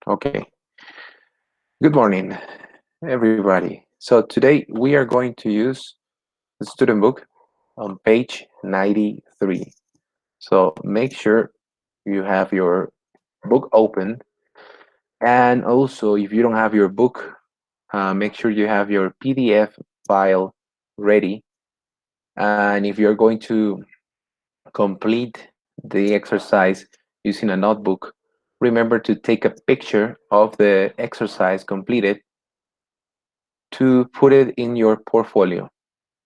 Okay. Good morning, everybody. So today we are going to use the student book on page 93. So make sure you have your book open. And also, if you don't have your book, make sure you have your PDF file ready. And if you're going to complete the exercise using a notebook, remember to take a picture of the exercise completed to put it in your portfolio.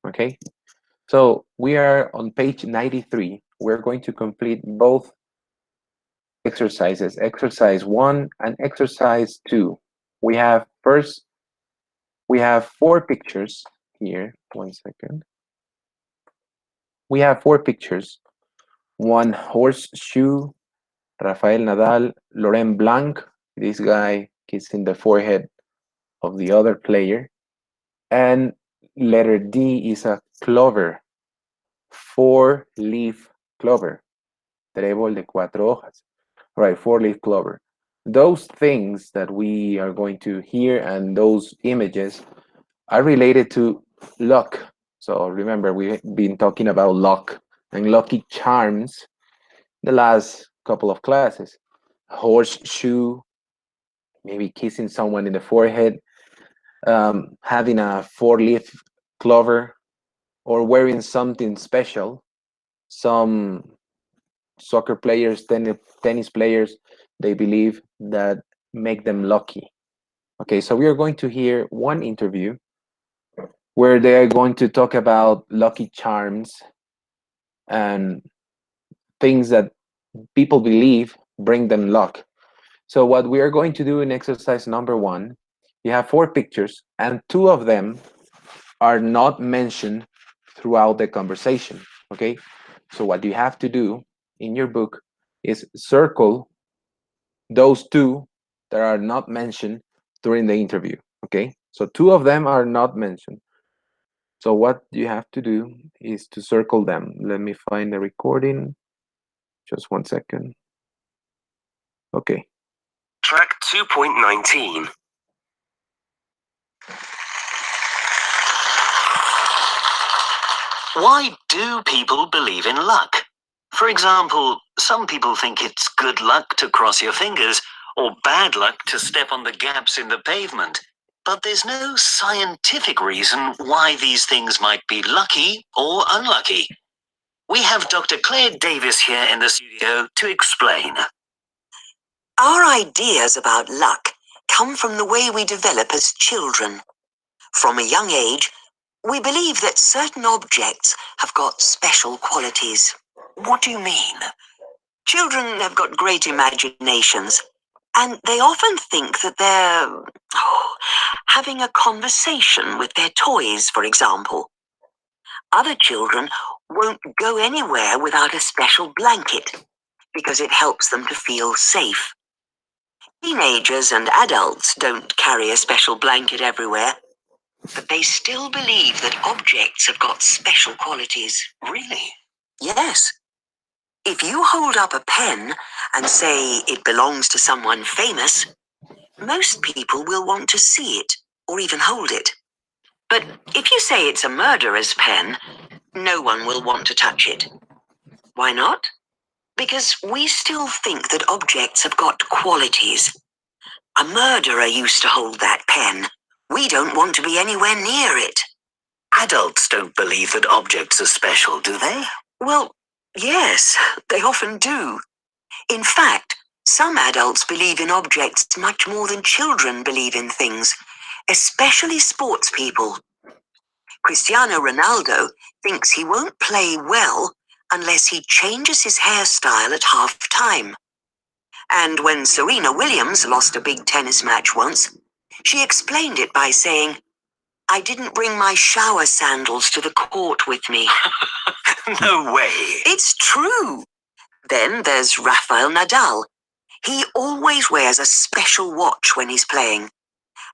Okay, so we are on page 93. We're going to complete both exercises, exercise 1 and exercise 2. We have first, we have 4 pictures here. 1 second. We have 4 pictures. One horseshoe, Rafael Nadal, Laurent Blanc, this guy kissing the forehead of the other player. And letter D is a clover, 4-leaf clover, trébol de 4 hojas, right? 4-leaf clover. Those things that we are going to hear and those images are related to luck. So remember, we've been talking about luck and lucky charms the last couple of classes. Horseshoe, maybe kissing someone in the forehead, having a 4-leaf clover, or wearing something special. Some soccer players, tennis players, they believe that make them lucky. Okay, so we are going to hear one interview where they are going to talk about lucky charms and things that people believe bring them luck. So what we are going to do in exercise number 1, you have 4 pictures and 2 of them are not mentioned throughout the conversation. Okay, so what you have to do in your book is circle those 2 that are not mentioned during the interview. Okay, so 2 of them are not mentioned. So what you have to do is to circle them. Let me find the recording. Just 1 second. Okay. Track 2.19. Why do people believe in luck? For example, some people think it's good luck to cross your fingers or bad luck to step on the gaps in the pavement. But there's no scientific reason why these things might be lucky or unlucky. We have Dr. Claire Davis here in the studio to explain. Our ideas about luck come from the way we develop as children. From a young age, we believe that certain objects have got special qualities. What do you mean? Children have got great imaginations, and they often think that they're having a conversation with their toys, for example. Other children won't go anywhere without a special blanket because it helps them to feel safe. Teenagers and adults don't carry a special blanket everywhere, but they still believe that objects have got special qualities. Really? Yes. If you hold up a pen and say it belongs to someone famous, most people will want to see it or even hold it. But if you say it's a murderer's pen, no one will want to touch it. Why not? Because we still think that objects have got qualities. A murderer used to hold that pen. We don't want to be anywhere near it. Adults don't believe that objects are special, do they? Well, yes, they often do. In fact, some adults believe in objects much more than children believe in things, especially sports people. Cristiano Ronaldo thinks he won't play well unless he changes his hairstyle at half-time. And when Serena Williams lost a big tennis match once, she explained it by saying, "I didn't bring my shower sandals to the court with me." No way. It's true. Then there's Rafael Nadal. He always wears a special watch when he's playing,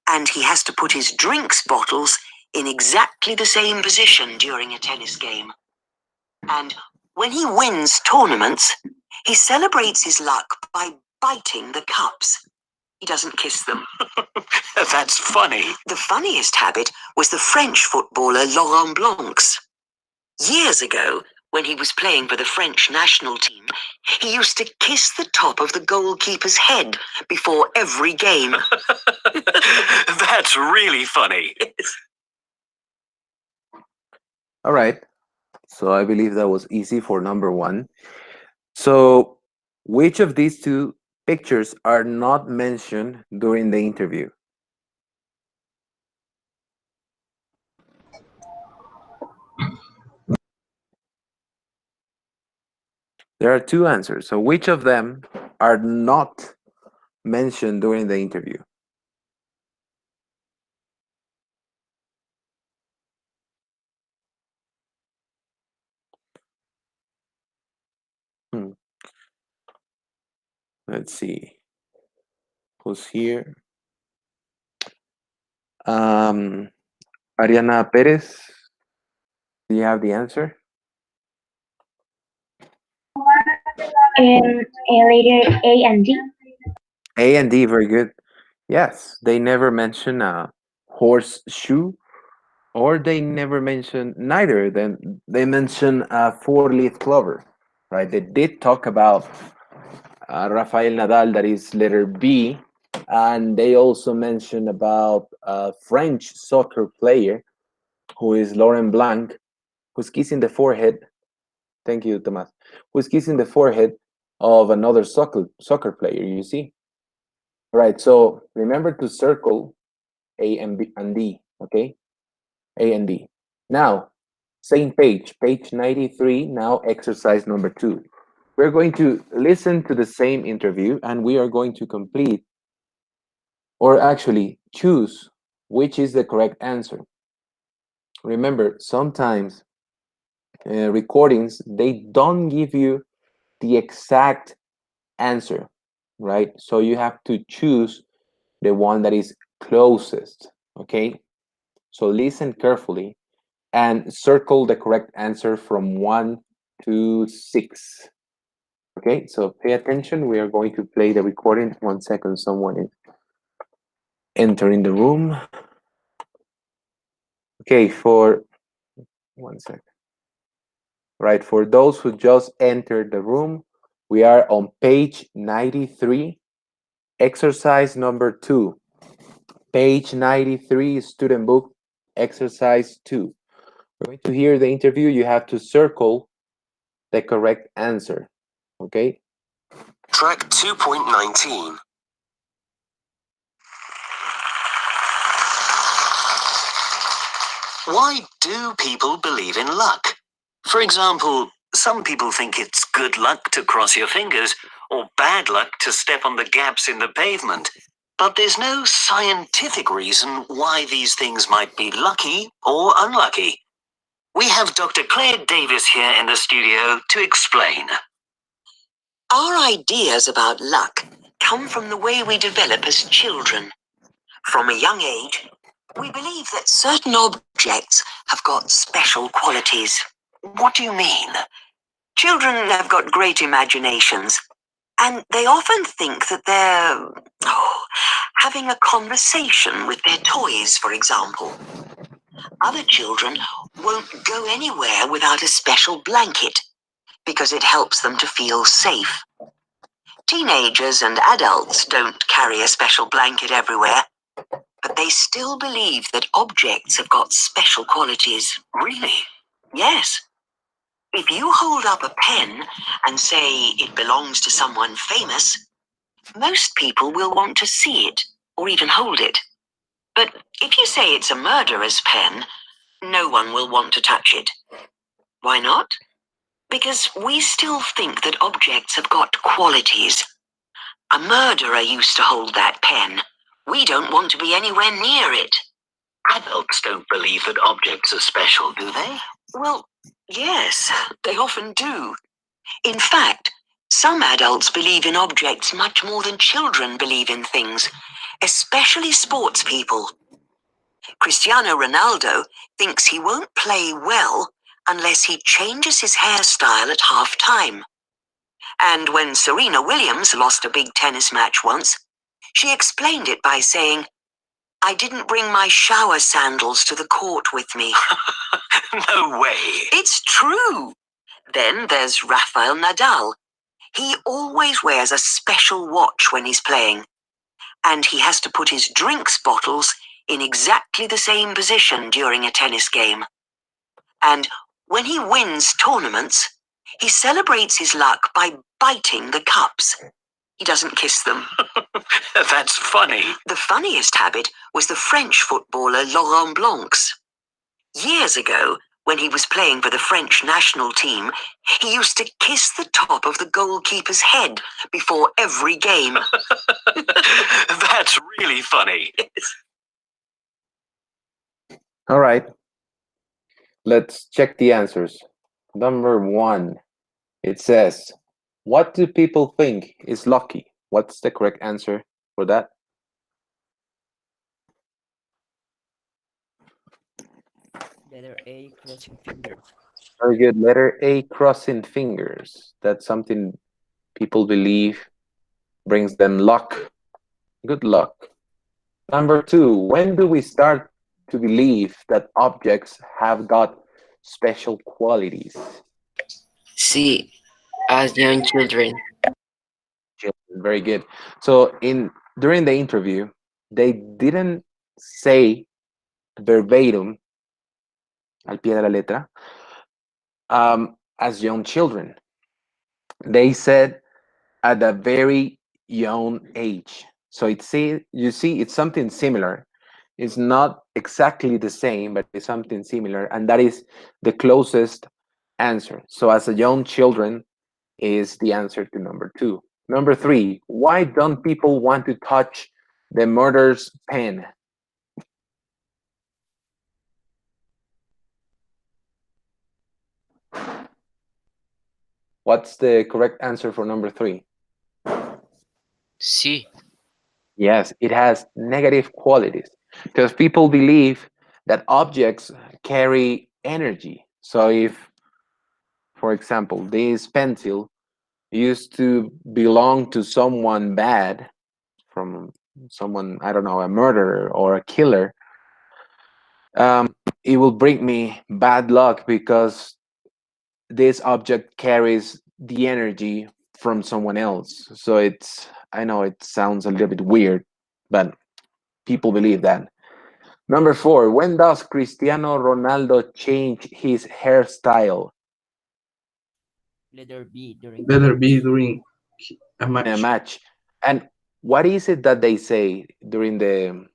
and he has to put his drinks bottles in exactly the same position during a tennis game. And when he wins tournaments, he celebrates his luck by biting the cups. He doesn't kiss them. That's funny. The funniest habit was the French footballer Laurent Blanc's. Years ago, when he was playing for the French national team, he used to kiss the top of the goalkeeper's head before every game. That's really funny. All right. So I believe that was easy for number one. So which of these two pictures are not mentioned during the interview? There are two answers. So which of them are not mentioned during the interview? Hmm. Let's see. Who's here? Ariana Perez, do you have the answer? Later A and D. A and D, very good. Yes, they never mention a horseshoe, or they never mention neither. Then they mention a four-leaf clover, right? They did talk about Rafael Nadal, that is letter B, and they also mentioned about a French soccer player who is Laurent Blanc, who's kissing the forehead. Thank you, Tomas. Who's kissing the forehead of another soccer player? You see, right? So remember to circle A and B and D. Okay, A and D. Now, same page, page 93. Now, exercise number 2. We're going to listen to the same interview, and we are going to complete, or actually choose, which is the correct answer. Remember, sometimes recordings, they don't give you the exact answer, right? So you have to choose the one that is closest, okay? So listen carefully and circle the correct answer from 1 to 6. Okay, so pay attention. We are going to play the recording. 1 second, someone is entering the room. Okay, for 1 second. Right, for those who just entered the room, we are on page 93, exercise number 2. Page 93, student book, exercise 2. We're going to hear the interview. You have to circle the correct answer. Okay? Track 2.19. Why do people believe in luck? For example, some people think it's good luck to cross your fingers or bad luck to step on the gaps in the pavement. But there's no scientific reason why these things might be lucky or unlucky. We have Dr. Claire Davis here in the studio to explain. Our ideas about luck come from the way we develop as children. From a young age, we believe that certain objects have got special qualities. What do you mean? Children have got great imaginations, and they often think that they're having a conversation with their toys, for example. Other children won't go anywhere without a special blanket because it helps them to feel safe. Teenagers and adults don't carry a special blanket everywhere, but they still believe that objects have got special qualities. Really? Yes. If you hold up a pen and say it belongs to someone famous, most people will want to see it or even hold it. But if you say it's a murderer's pen, no one will want to touch it. Why not? Because we still think that objects have got qualities. A murderer used to hold that pen. We don't want to be anywhere near it. Adults don't believe that objects are special, do they? Well, yes, they often do. In fact, some adults believe in objects much more than children believe in things, especially sports people. Cristiano Ronaldo thinks he won't play well unless he changes his hairstyle at half-time. And when Serena Williams lost a big tennis match once, She explained it by saying, I didn't bring my shower sandals to the court with me. No way. It's true. Then there's Rafael Nadal. He always wears a special watch when he's playing, and he has to put his drinks bottles in exactly the same position during a tennis game. And when he wins tournaments, he celebrates his luck by biting the cups. He doesn't kiss them. That's funny. The funniest habit was the French footballer Laurent Blanc's. Years ago, when he was playing for the French national team, he used to kiss the top of the goalkeeper's head before every game. That's really funny. All right. Let's check the answers. Number 1, it says, what do people think is lucky? What's the correct answer for that? Letter A, crossing fingers. Very good. Letter A, crossing fingers. That's something people believe brings them luck. Good luck. Number 2, when do we start to believe that objects have got special qualities? C. As young children. Very good. So during the interview, they didn't say verbatim, al pie de la letra, as young children. They said at a very young age. So you see, it's something similar. It's not exactly the same, but it's something similar, and that is the closest answer. So as a young children is the answer to number 2. Number 3, why don't people want to touch the murderer's pen? What's the correct answer for number 3? C. Yes, it has negative qualities because people believe that objects carry energy. So if, for example, this pencil used to belong to someone bad, from someone, I don't know, a murderer or a killer, it will bring me bad luck because this object carries the energy from someone else. So I know it sounds a little bit weird, but people believe that. Number 4, when does Cristiano Ronaldo change his hairstyle? Letter B, during the Better be match. during a In a match. match. And what is it that they say during the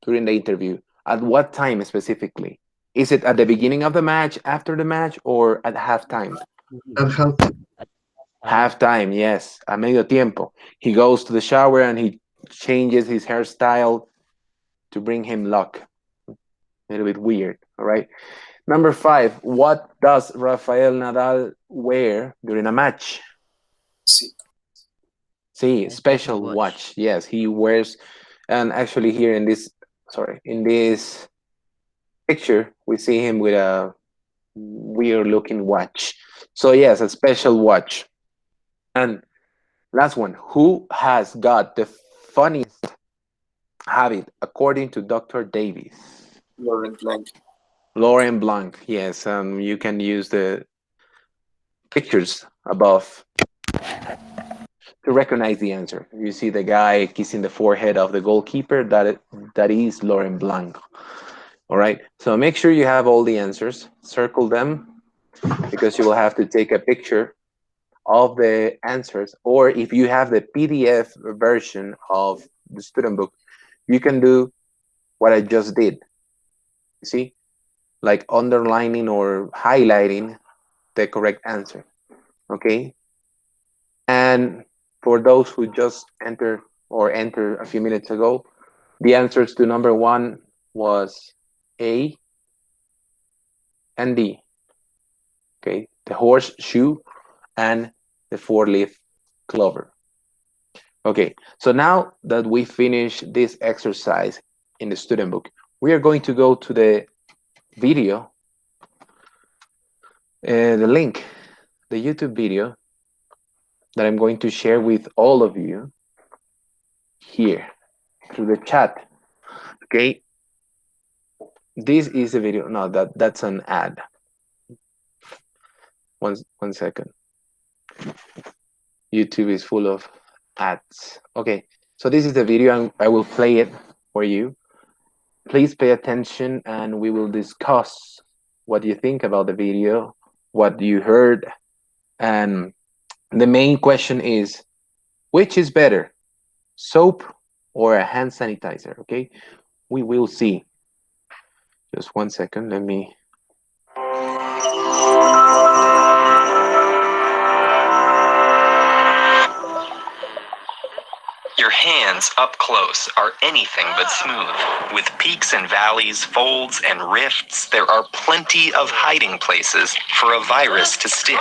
interview? At what time specifically? Is it at the beginning of the match, after the match, or at halftime? At half At time. Halftime, yes, a medio tiempo. He goes to the shower and he changes his hairstyle to bring him luck. A little bit weird, all right? Number 5, what does Rafael Nadal wear during a match? See, A special special watch. watch. Yes, he wears, and actually here in this picture, we see him with a weird looking watch. So yes, a special watch. And last one, who has got the funniest habit according to Dr. Davis? Laurent Blanc. Lauren Blanc. Yes, you can use the pictures above to recognize the answer. You see the guy kissing the forehead of the goalkeeper. That is Lauren Blanc. All right. So make sure you have all the answers. Circle them because you will have to take a picture of the answers. Or if you have the PDF version of the student book, you can do what I just did. You see, like underlining or highlighting the correct answer. Okay. And for those who just entered a few minutes ago, the answers to number 1 was A and D. Okay, the horseshoe and the 4-leaf clover. Okay, so now that we finish this exercise in the student book, we are going to go to the video, the link, the YouTube video that I'm going to share with all of you. here through the chat. Okay, this is a video. No, that's an ad. One second. YouTube is full of ads. Okay, so this is the video, and I will play it for you. Please pay attention, and we will discuss what you think about the video, what you heard, and the main question is, which is better, soap or a hand sanitizer? Okay, we will see. Just one second, let me. Your hands up close are anything but smooth. With peaks and valleys, folds and rifts, there are plenty of hiding places for a virus to stick.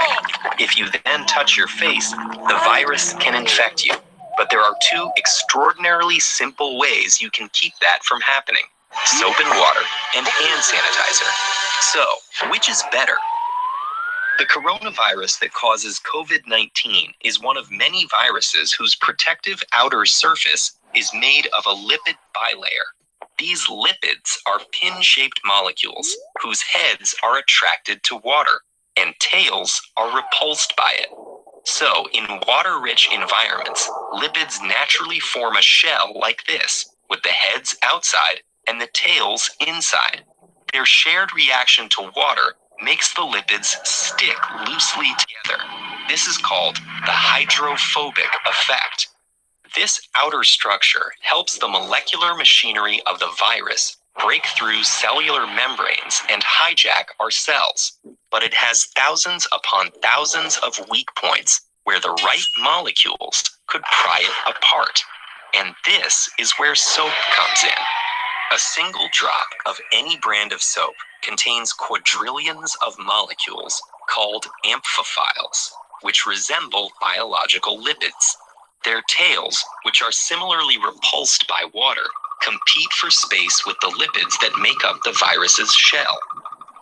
If you then touch your face, the virus can infect you. But there are two extraordinarily simple ways you can keep that from happening: soap and water and hand sanitizer. So, which is better? The coronavirus that causes COVID-19 is one of many viruses whose protective outer surface is made of a lipid bilayer. These lipids are pin-shaped molecules whose heads are attracted to water and tails are repulsed by it. So, in water-rich environments, lipids naturally form a shell like this, with the heads outside and the tails inside. Their shared reaction to water makes the lipids stick loosely together. This is called the hydrophobic effect. This outer structure helps the molecular machinery of the virus break through cellular membranes and hijack our cells. But it has thousands upon thousands of weak points where the right molecules could pry it apart. And this is where soap comes in. A single drop of any brand of soap contains quadrillions of molecules called amphiphiles, which resemble biological lipids. Their tails, which are similarly repulsed by water, compete for space with the lipids that make up the virus's shell.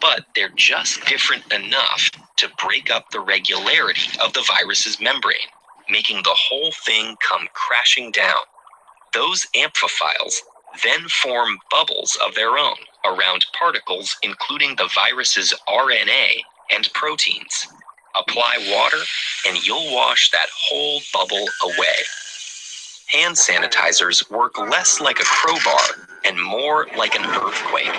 But they're just different enough to break up the regularity of the virus's membrane, making the whole thing come crashing down. Those amphiphiles then form bubbles of their own around particles including the virus's RNA and proteins. Apply water and you'll wash that whole bubble away. Hand sanitizers work less like a crowbar and more like an earthquake.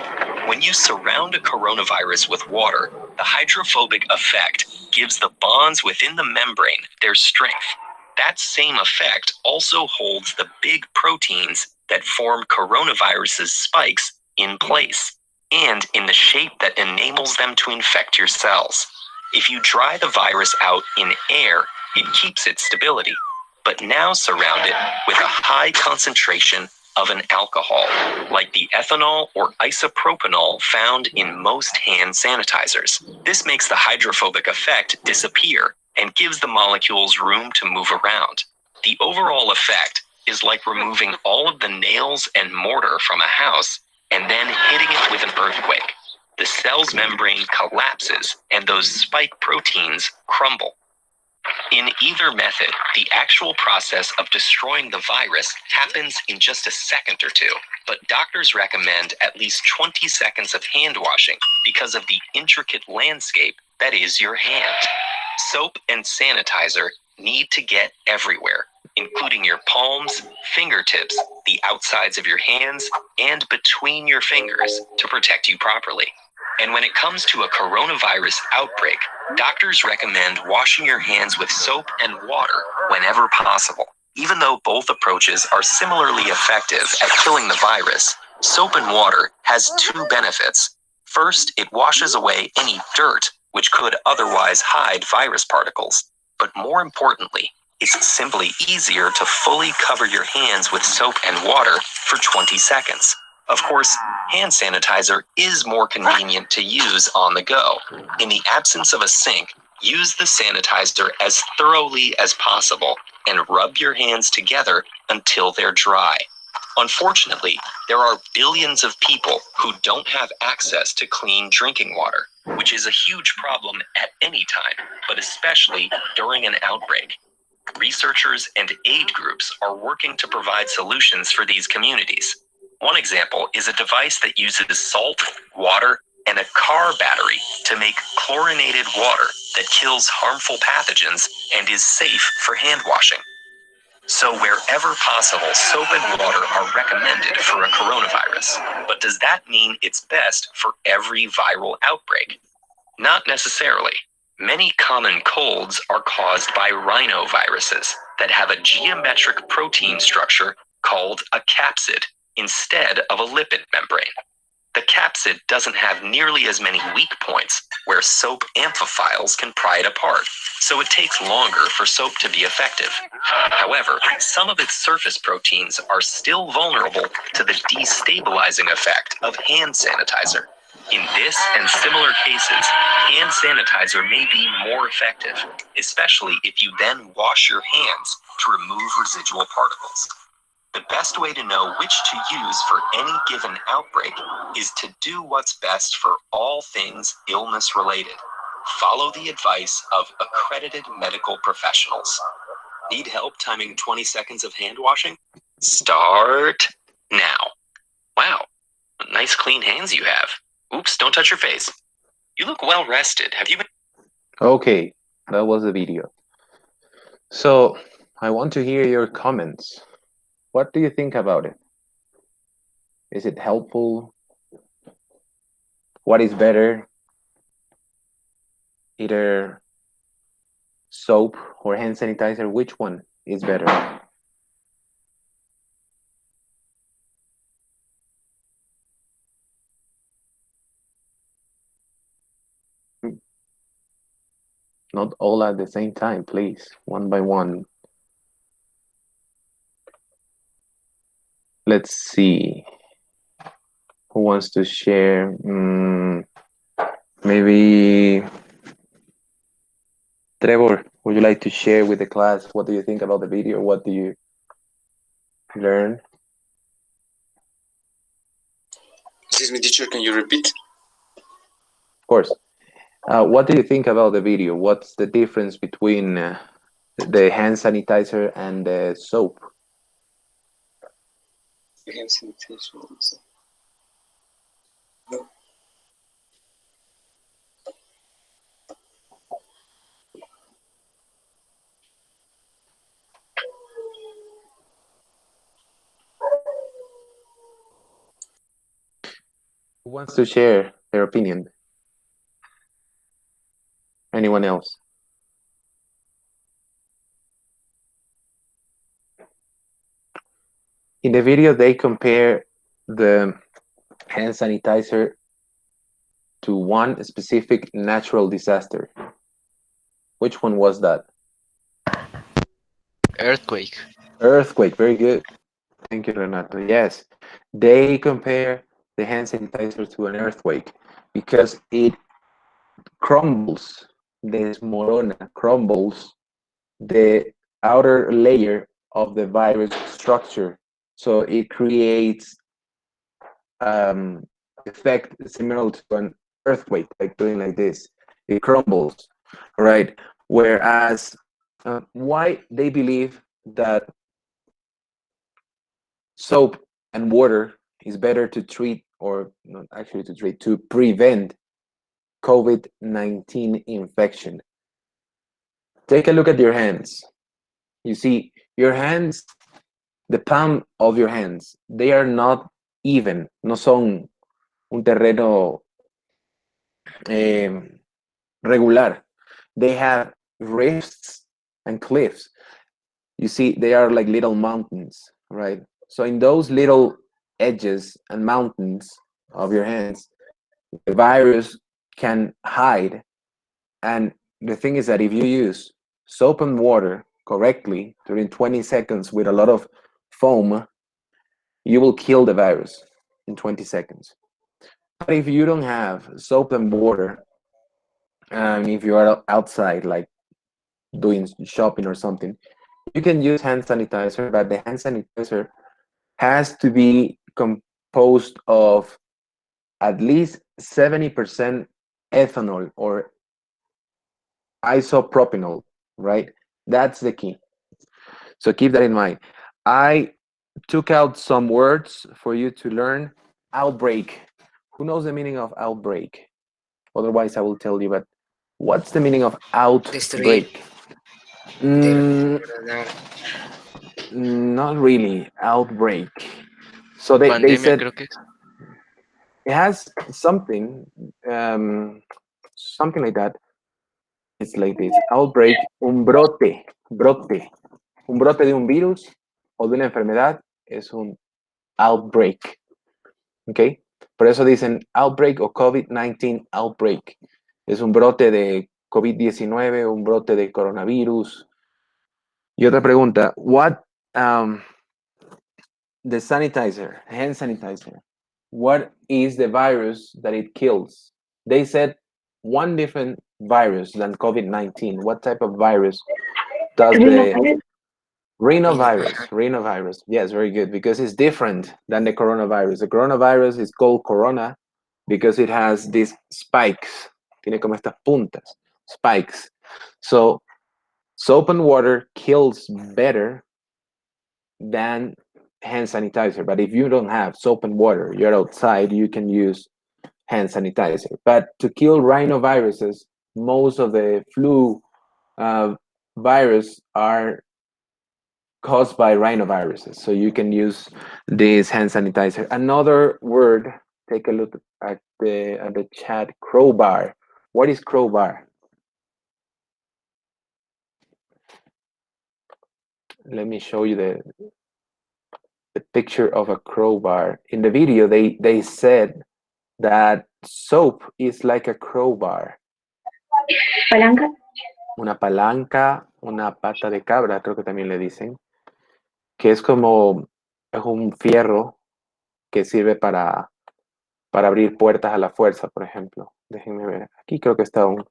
When you surround a coronavirus with water, the hydrophobic effect gives the bonds within the membrane their strength. That same effect also holds the big proteins that form coronavirus's spikes in place and in the shape that enables them to infect your cells. If you dry the virus out in air, it keeps its stability, but now surround it with a high concentration of an alcohol, like the ethanol or isopropanol found in most hand sanitizers. This makes the hydrophobic effect disappear and gives the molecules room to move around. The overall effect is like removing all of the nails and mortar from a house and then hitting it with an earthquake. The cell's membrane collapses and those spike proteins crumble. In either method, the actual process of destroying the virus happens in just a second or two, but doctors recommend at least 20 seconds of hand washing because of the intricate landscape that is your hand. Soap and sanitizer need to get everywhere, including your palms, fingertips, the outsides of your hands, and between your fingers to protect you properly. And when it comes to a coronavirus outbreak, doctors recommend washing your hands with soap and water whenever possible. Even though both approaches are similarly effective at killing the virus, soap and water has two benefits. First, it washes away any dirt which could otherwise hide virus particles. But more importantly, it's simply easier to fully cover your hands with soap and water for 20 seconds. Of course, hand sanitizer is more convenient to use on the go. In the absence of a sink, use the sanitizer as thoroughly as possible and rub your hands together until they're dry. Unfortunately, there are billions of people who don't have access to clean drinking water, which is a huge problem at any time, but especially during an outbreak. Researchers and aid groups are working to provide solutions for these communities. One example is a device that uses salt, water, and a car battery to make chlorinated water that kills harmful pathogens and is safe for hand washing. So wherever possible, soap and water are recommended for a coronavirus. But does that mean it's best for every viral outbreak? Not necessarily. Many common colds are caused by rhinoviruses that have a geometric protein structure called a capsid instead of a lipid membrane. The capsid doesn't have nearly as many weak points where soap amphiphiles can pry it apart, so it takes longer for soap to be effective. However, some of its surface proteins are still vulnerable to the destabilizing effect of hand sanitizer. In this and similar cases, hand sanitizer may be more effective, especially if you then wash your hands to remove residual particles. The best way to know which to use for any given outbreak is to do what's best for all things illness related. Follow the advice of accredited medical professionals. Need help timing 20 seconds of hand washing? Start now. Wow, nice clean hands you have. Oops, don't touch your face. You look well rested. Have you been? Okay, that was the video. So I want to hear your comments. What do you think about it? Is it helpful? What is better? Either soap or hand sanitizer, which one is better? Not all at the same time, please, one by one. Let's see. Who wants to share? Maybe Trevor, would you like to share with the class what do you think about the video? What do you learn? Excuse me, teacher, can you repeat? Of course. What do you think about the video? What's the difference between the hand sanitizer and the soap? Hand sanitizer. Who wants to share their opinion? Anyone else? In the video, they compare the hand sanitizer to one specific natural disaster. Which one was that? Earthquake. Earthquake, very good. Thank you, Renato. Yes, they compare the hand sanitizer to an earthquake because it crumbles, desmorona, crumbles the outer layer of the virus structure. So it creates effect similar to an earthquake, like doing like this. It crumbles, right? Whereas, why they believe that soap and water is better to treat, or not actually to treat, to prevent COVID-19 infection. Take a look at your hands. You see, your hands, the palm of your hands, they are not even, no son un terreno regular. They have rifts and cliffs. You see, they are like little mountains, right? So in those little edges and mountains of your hands, the virus can hide. And the thing is that if you use soap and water correctly during 20 seconds with a lot of foam, you will kill the virus in 20 seconds. But if you don't have soap and water, if you are outside, like doing shopping or something, you can use hand sanitizer, but the hand sanitizer has to be composed of at least 70% ethanol or isopropanol, right? That's the key. So keep that in mind. I took out some words for you to learn. Outbreak. Who knows the meaning of outbreak? Otherwise, I will tell you, but what's the meaning of Destruir. outbreak? Mm, Desmoronar. not really. Outbreak. So they Pandemia said creo que es. it has something, something like that. It's like this. Outbreak, un brote, brote. Un brote de un virus o de una enfermedad es un outbreak. ¿Ok? Por eso dicen outbreak o COVID-19 outbreak. Es un brote de COVID-19, un brote de coronavirus. Y otra pregunta, what, the sanitizer, hand sanitizer, what is the virus that it kills? They said one different virus than COVID-19. What type of virus does the Rhinovirus. rhinovirus? Yes, very good, because it's different than the coronavirus. The coronavirus is called corona because it has these spikes. Tiene como estas puntas, spikes. So soap and water kills better than hand sanitizer. But if you don't have soap and water, you're outside, you can use hand sanitizer. But to kill rhinoviruses, most of the flu virus are caused by rhinoviruses. So you can use this hand sanitizer. Another word, take a look at the chat, crowbar. What is crowbar? Let me show you the picture of a crowbar. In the video, they said that soap is like a crowbar. Palanca. Una palanca, una pata de cabra, creo que también le dicen, que es como, es un fierro que sirve para abrir puertas a la fuerza, por ejemplo. Déjenme ver. Aquí creo que está un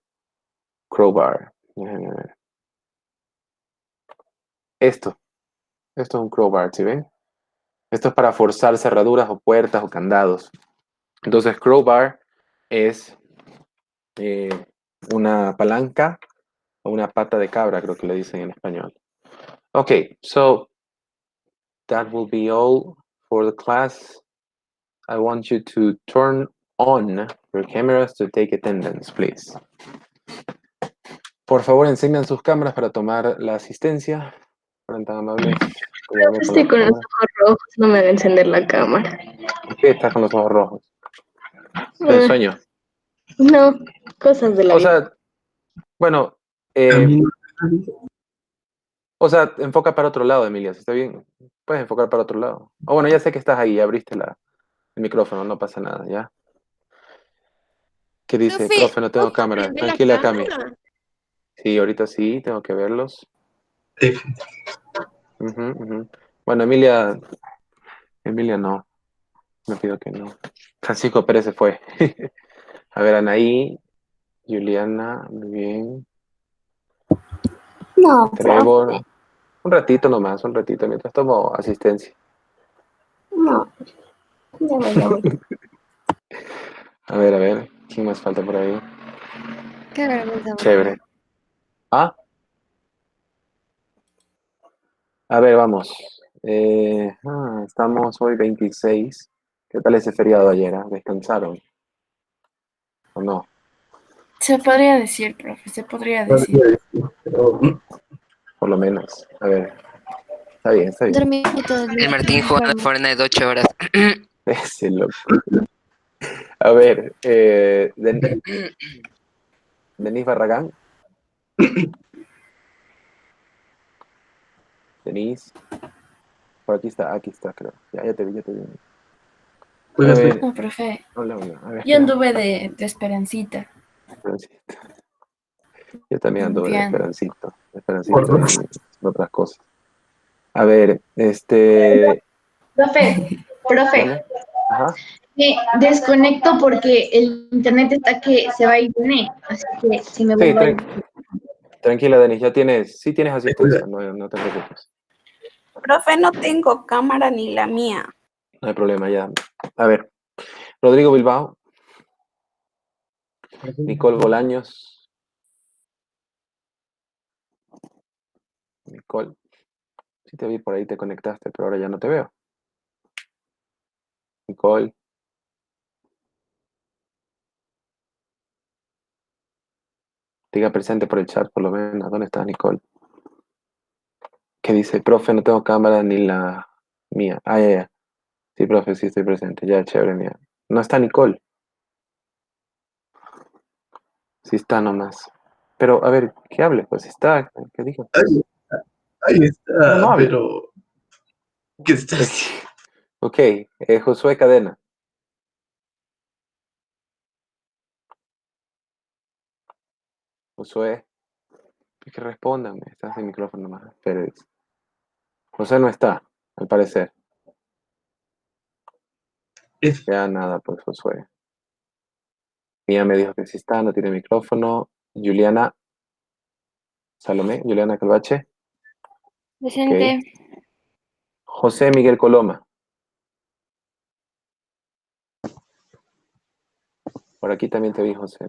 crowbar. Déjenme ver. Esto es un crowbar, ¿sí ven? Esto es para forzar cerraduras o puertas o candados. Entonces, crowbar es una palanca o una pata de cabra, creo que le dicen en español. Okay, so that will be all for the class. I want you to turn on your cameras to take attendance, please. Por favor, enciendan sus cámaras para tomar la asistencia. Fueron tan amables. Ayudarme con Estoy las con los cámaras. ojos rojos, no me va a encender la cámara. ¿Por qué estás con los ojos rojos? ¿Estás en Ah, sueño? no, cosas de la O vida. sea, bueno, o sea, enfoca para otro lado, Emilia, si está bien. Puedes enfocar para otro lado. O bueno, ya sé que estás ahí, abriste el micrófono, no pasa nada, ¿ya? ¿Qué dice? Profe, no tengo cámara. Tranquila, Cami. Sí, ahorita sí, tengo que verlos. Ujú, ujú. Bueno, Emilia no. Me pido que no. Francisco Pérez se fue. A ver, Anaí, Juliana, muy bien. No, Trevor. Un ratito nomás, un ratito, mientras tomo asistencia. no, ya voy, ya voy. A ver, ¿quién más falta por ahí? Qué vergüenza, Chévere. Ah, a ver, vamos. Estamos hoy 26. ¿Qué tal ese feriado ayer? ¿Descansaron o no? Se podría decir, profe, se podría decir. Por lo menos. A ver, está bien, está bien. Dormí todo el día El Martín en la jugando cama. Fortnite 8 horas. Ese loco. A ver, Denis Barragán. Denis. Por aquí está, creo. Ya te vi, ya te vi. A ver, No, profe, hola, hola. A ver, yo espera. anduve de esperancita. Esperancito. Yo también ando de Limpiando. esperancito en otras cosas. A ver, Profe, dígame. Ajá. me desconecto porque el internet está que se va a ir de net, así que si me Sí, vuelvo a ir. tranquila, Denis, sí tienes asistencia, no te preocupes. Profe, no tengo cámara ni la mía. No hay problema, ya. A ver, Rodrigo Bilbao, Nicole Bolaños, Nicole. Sí te vi por ahí, te conectaste, pero ahora ya no te veo. Nicole. Diga presente por el chat, por lo menos. ¿Dónde estás, Nicole? ¿Qué dice? Profe, no tengo cámara ni la mía. Ah, ya, ya. Sí, profe, sí estoy presente. Ya, chévere, mía. No está Nicole. Sí está nomás. Pero, a ver, ¿qué hable? Pues está. ¿Qué dijo? Ahí No, no está, hable. pero ¿qué está haciendo? Ok, Josué Cadena. Josué, es que respóndame. Estás en micrófono nomás. Pérez. José no está, al parecer. Ya nada, pues, Josué. Mía me dijo que sí está, no tiene micrófono. Juliana Salomé, Juliana Calvache. Presente. Ok. José Miguel Coloma. Por aquí también te vi, José.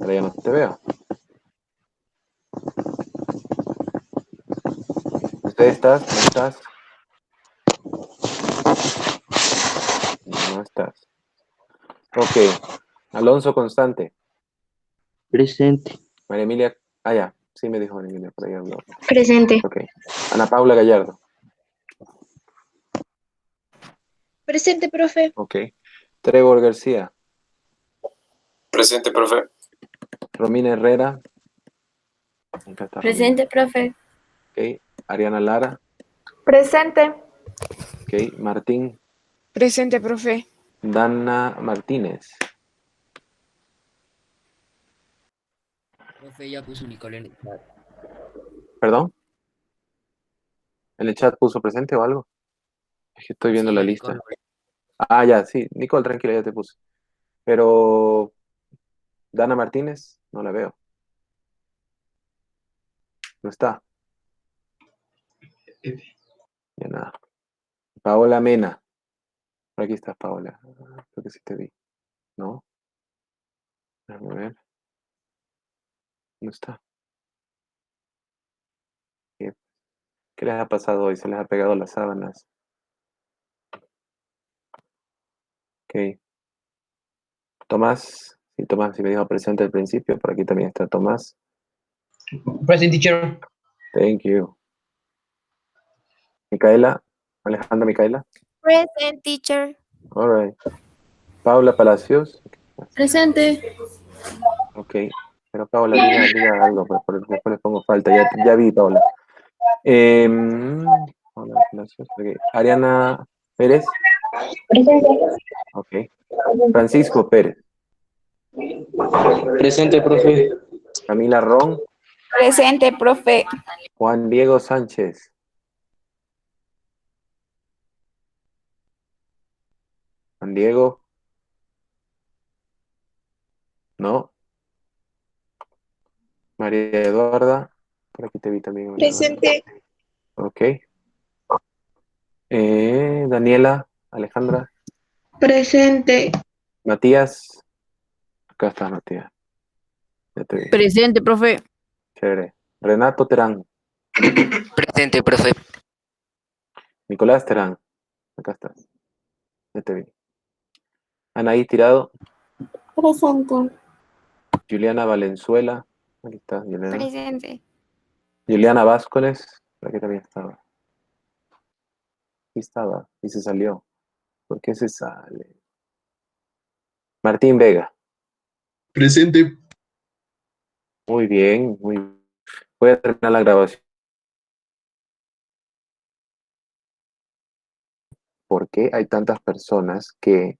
Ahora ya no te veo. ¿Usted estás? ¿No estás? No estás. Ok. Alonso Constante. Presente. María Emilia. Ah, ya. Sí me dijo María Emilia, por ahí habló. Presente. Ok. Ana Paula Gallardo. Presente, profe. Ok. Trevor García. Presente, profe. Romina Herrera. Acá está Romina. Presente, profe. Ok. Ariana Lara. Presente. Ok. Martín. Presente, profe. Dana Martínez. Profe, ya puso Nicole en el chat. ¿Perdón? ¿En el chat puso presente o algo? Es que estoy viendo Sí, la la Nicole. lista. Ah, ya, sí. Nicole, tranquila, ya te puse. Pero Dana Martínez, no la veo. No está. Ya nada. Paola Mena. Por aquí estás, Paola. Creo que sí te vi. ¿No? Déjame ver. No está. ¿Qué, qué les ha pasado hoy? Se les ha pegado las sábanas. Ok. Tomás. Sí, Tomás, sí me dijo presente al principio. Por aquí también está Tomás. Present, teacher. Thank you. Micaela. Alejandra Micaela. Present, teacher. All right. Paula Palacios. Presente. Ok. Pero Paula, diga algo, pues, después le pongo falta. Ya vi, Paula. Paula Palacios, ok. Ariana Pérez. Presente. Ok. Francisco Pérez. Presente, profe. Camila Ron. Presente, profe. Juan Diego Sánchez. Juan Diego. No. María Eduarda. Por aquí te vi también, María Eduarda. Presente. Ok. Daniela. Alejandra. Presente. Matías. Acá está Matías. Ya te vi. Presente, profe. Chévere. Renato Terán. Presente, profe. Nicolás Terán. Acá estás. Ya te vi. Anaí Tirado. Presente. Juliana Valenzuela. Aquí está, Juliana. Presente. Juliana Vázquez. Por aquí también estaba. Aquí estaba. Y se salió. ¿Por qué se sale? Martín Vega. Presente. Muy bien, muy bien. Voy a terminar la grabación. ¿Por qué hay tantas personas que